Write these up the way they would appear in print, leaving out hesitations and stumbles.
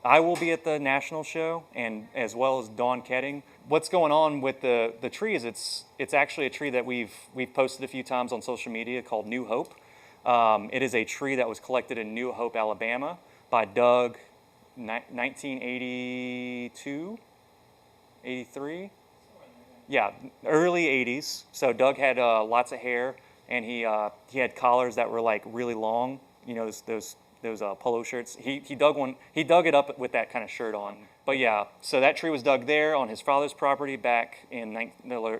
I will be at the national show, and as well as Dawn Ketting. What's going on with the tree is it's actually a tree that we've posted a few times on social media called New Hope. It is a tree that was collected in New Hope, Alabama by Doug, 1982, 83? Yeah, early 80s. So Doug had lots of hair, and he had collars that were like really long, you know, those polo shirts. He dug it up with that kind of shirt on. But yeah, so that tree was dug there on his father's property back in the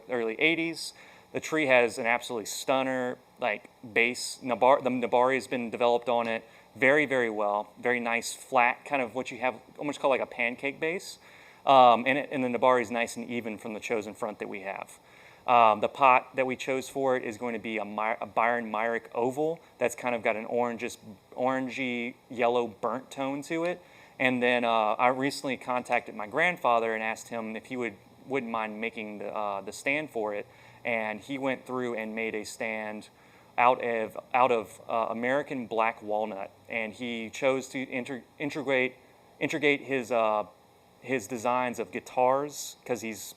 early 80s. The tree has an absolutely stunner like base. The Nabari has been developed on it very, very well. Very nice, flat, kind of what you have almost called like a pancake base. And the Nabari is nice and even from the chosen front that we have. The pot that we chose for it is going to be a Byron Myrick oval that's kind of got an orangey yellow burnt tone to it. And then I recently contacted my grandfather and asked him if he wouldn't mind making the stand for it. And he went through and made a stand out of American black walnut, and he chose to integrate his designs of guitars, because he's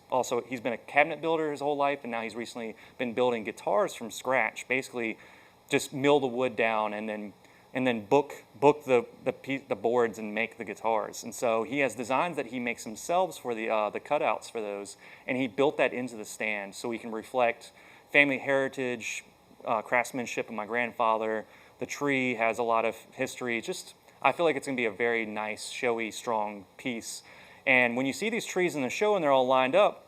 been a cabinet builder his whole life, and now he's recently been building guitars from scratch. Basically, just mill the wood down and then book the boards and make the guitars. And so he has designs that he makes himself for the cutouts for those, and he built that into the stand so we can reflect family heritage, craftsmanship of my grandfather. The tree has a lot of history. I feel like it's going to be a very nice, showy, strong piece. And when you see these trees in the show and they're all lined up,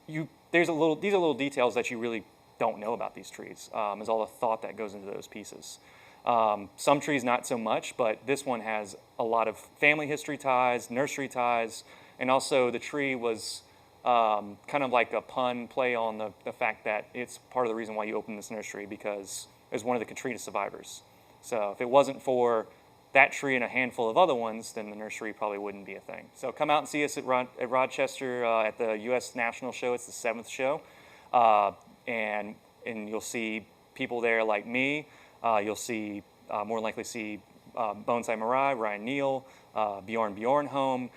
these are little details that you really don't know about these trees. There's all the thought that goes into those pieces. Some trees not so much, but this one has a lot of family history ties, nursery ties, and also the tree was kind of like a pun play on the fact that it's part of the reason why you opened this nursery, because it was one of the Katrina survivors. So if it wasn't for that tree and a handful of other ones, then the nursery probably wouldn't be a thing. So come out and see us at Rochester at the U.S. National Show. It's the 7th show. And you'll see people there like me. You'll see, more likely see Bonsai Mirai, Ryan Neal, Bjorn Bjornholm,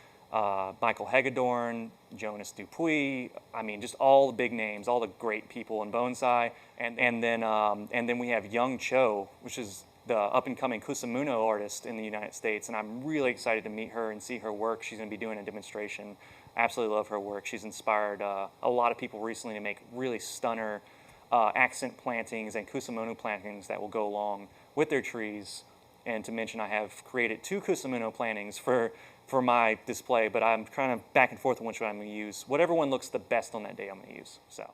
Michael Hagedorn, Jonas Dupuis. I mean, just all the big names, all the great people in bonsai. And then we have Young Cho, which is the up-and-coming Kusamuno artist in the United States, and I'm really excited to meet her and see her work. She's going to be doing a demonstration. I absolutely love her work. She's inspired a lot of people recently to make really stunner accent plantings and Kusamuno plantings that will go along with their trees. And to mention, I have created 2 Kusamuno plantings for my display, but I'm kind of back and forth on which one I'm going to use. Whatever one looks the best on that day, I'm going to use. So.